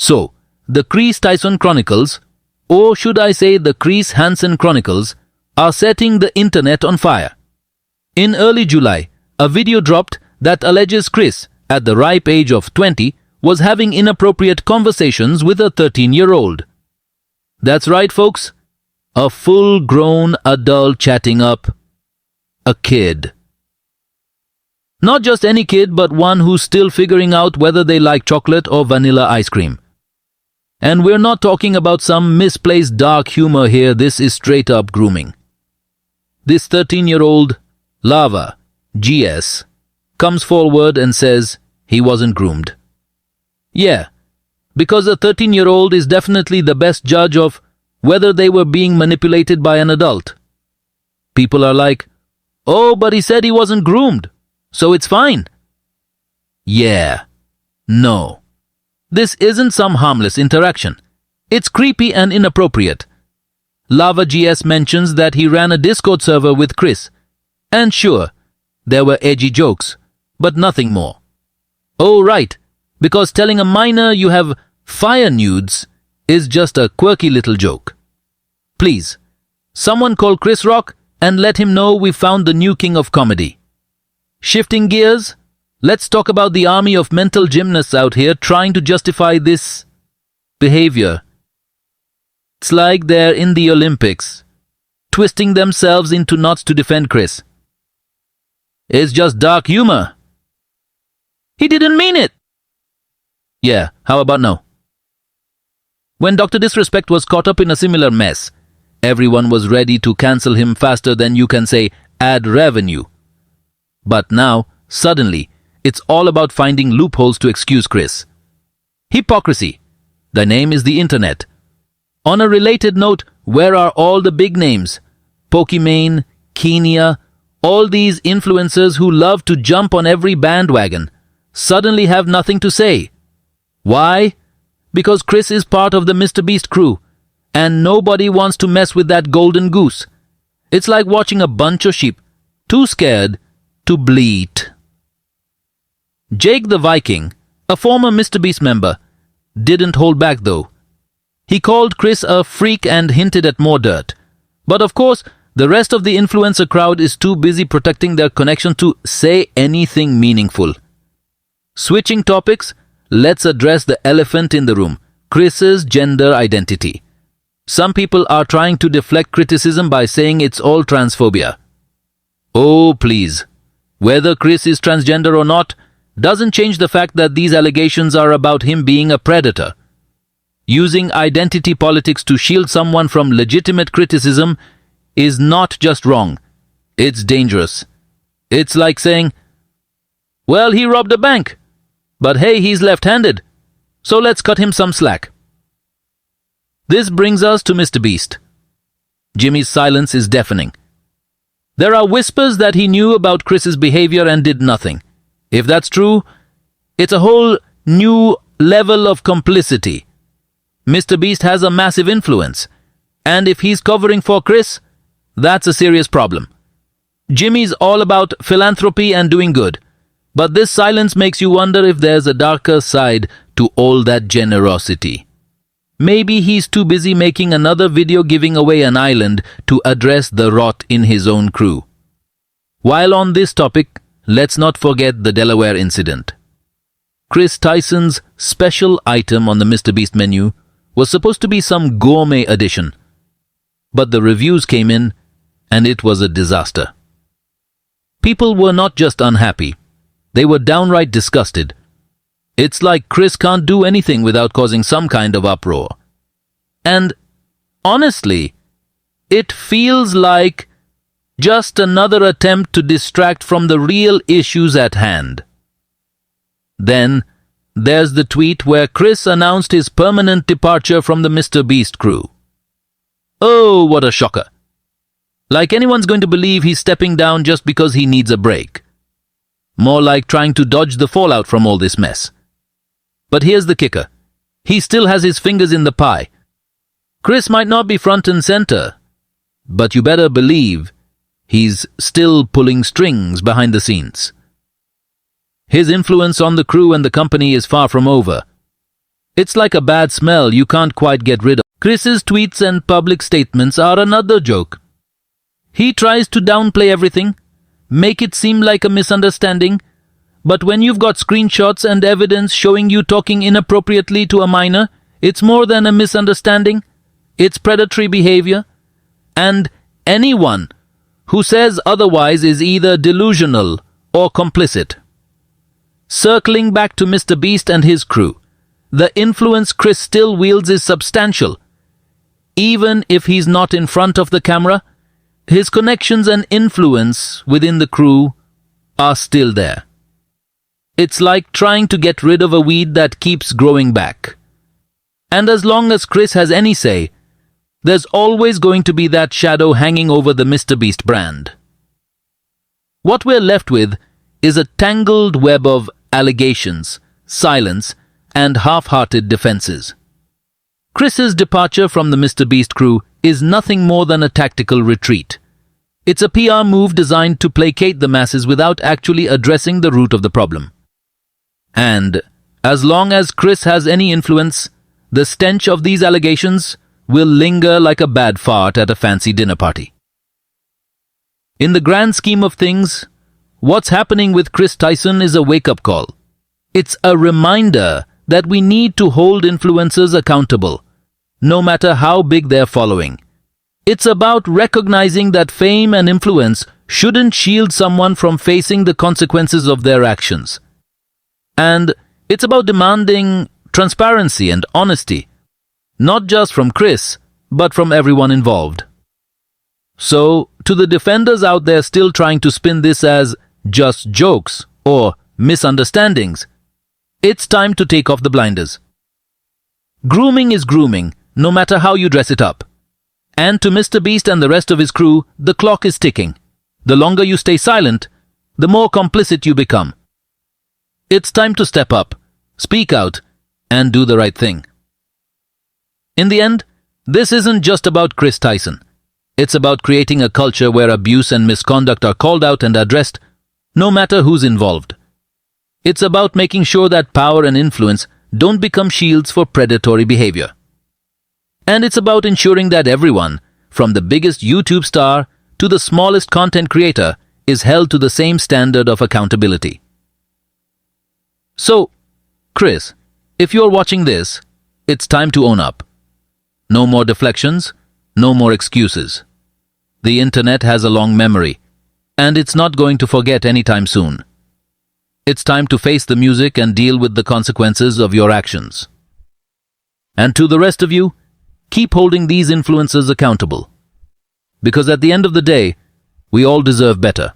So, the Kris Tyson Chronicles, or should I say the Kris Hansen Chronicles, are setting the internet on fire. In early July, a video dropped that alleges Kris, at the ripe age of 20, was having inappropriate conversations with a 13-year-old. That's right, folks. A full-grown adult chatting up a kid. Not just any kid, but one who's still figuring out whether they like chocolate or vanilla ice cream. And we're not talking about some misplaced dark humor here, this is straight-up grooming. This 13-year-old, Lava, GS, comes forward and says he wasn't groomed. Yeah, because a 13-year-old is definitely the best judge of whether they were being manipulated by an adult. People are like, oh, but he said he wasn't groomed, so it's fine. Yeah, no. This isn't some harmless interaction. It's creepy and inappropriate. Lava GS mentions that he ran a Discord server with Kris. And sure, there were edgy jokes, but nothing more. Oh, right, because telling a minor you have fire nudes is just a quirky little joke. Please, someone call Chris Rock and let him know we found the new king of comedy. Shifting gears, let's talk about the army of mental gymnasts out here trying to justify this behavior. It's like they're in the Olympics, twisting themselves into knots to defend Kris. It's just dark humor. He didn't mean it. Yeah, how about no? When Dr. Disrespect was caught up in a similar mess, everyone was ready to cancel him faster than you can say, add revenue. But now, suddenly, it's all about finding loopholes to excuse Kris. Hypocrisy. The name is the internet. On a related note, where are all the big names? Pokimane, Kenya, all these influencers who love to jump on every bandwagon, suddenly have nothing to say. Why? Because Kris is part of the MrBeast crew, and nobody wants to mess with that golden goose. It's like watching a bunch of sheep, too scared to bleat. Jake the Viking, a former MrBeast member, didn't hold back though. He called Kris a freak and hinted at more dirt. But of course, the rest of the influencer crowd is too busy protecting their connection to say anything meaningful. Switching topics, let's address the elephant in the room, Kris's gender identity. Some people are trying to deflect criticism by saying it's all transphobia. Oh, please. Whether Kris is transgender or not doesn't change the fact that these allegations are about him being a predator. Using identity politics to shield someone from legitimate criticism is not just wrong, it's dangerous. It's like saying, well, he robbed a bank, but hey, he's left-handed, so let's cut him some slack. This brings us to MrBeast. Jimmy's silence is deafening. There are whispers that he knew about Kris's behavior and did nothing. If that's true, it's a whole new level of complicity. MrBeast has a massive influence, and if he's covering for Kris, that's a serious problem. Jimmy's all about philanthropy and doing good, but this silence makes you wonder if there's a darker side to all that generosity. Maybe he's too busy making another video giving away an island to address the rot in his own crew. While on this topic, let's not forget the Delaware incident. Kris Tyson's special item on the MrBeast menu was supposed to be some gourmet addition, but the reviews came in and it was a disaster. People were not just unhappy, they were downright disgusted. It's like Kris can't do anything without causing some kind of uproar. And honestly, it feels like just another attempt to distract from the real issues at hand. Then, there's the tweet where Kris announced his permanent departure from the MrBeast crew. Oh, what a shocker. Like anyone's going to believe he's stepping down just because he needs a break. More like trying to dodge the fallout from all this mess. But here's the kicker. He still has his fingers in the pie. Kris might not be front and center, but you better believe he's still pulling strings behind the scenes. His influence on the crew and the company is far from over. It's like a bad smell you can't quite get rid of. Kris's tweets and public statements are another joke. He tries to downplay everything, make it seem like a misunderstanding, but when you've got screenshots and evidence showing you talking inappropriately to a minor, it's more than a misunderstanding. It's predatory behavior. And anyone who says otherwise is either delusional or complicit. Circling back to Mr. Beast and his crew, the influence Kris still wields is substantial. Even if he's not in front of the camera, his connections and influence within the crew are still there. It's like trying to get rid of a weed that keeps growing back. And as long as Kris has any say, there's always going to be that shadow hanging over the Mr. Beast brand. What we're left with is a tangled web of allegations, silence, and half-hearted defenses. Kris's departure from the Mr. Beast crew is nothing more than a tactical retreat. It's a PR move designed to placate the masses without actually addressing the root of the problem. And as long as Kris has any influence, the stench of these allegations will linger like a bad fart at a fancy dinner party. In the grand scheme of things, what's happening with Kris Tyson is a wake-up call. It's a reminder that we need to hold influencers accountable, no matter how big their following. It's about recognizing that fame and influence shouldn't shield someone from facing the consequences of their actions. And it's about demanding transparency and honesty, not just from Kris, but from everyone involved. So, to the defenders out there still trying to spin this as just jokes or misunderstandings, it's time to take off the blinders. Grooming is grooming, no matter how you dress it up. And to Mr. Beast and the rest of his crew, the clock is ticking. The longer you stay silent, the more complicit you become. It's time to step up, speak out, and do the right thing. In the end, this isn't just about Kris Tyson. It's about creating a culture where abuse and misconduct are called out and addressed, no matter who's involved. It's about making sure that power and influence don't become shields for predatory behavior. And it's about ensuring that everyone, from the biggest YouTube star to the smallest content creator, is held to the same standard of accountability. So, Kris, if you're watching this, it's time to own up. No more deflections, no more excuses. The internet has a long memory, and it's not going to forget anytime soon. It's time to face the music and deal with the consequences of your actions. And to the rest of you, keep holding these influencers accountable. Because at the end of the day, we all deserve better.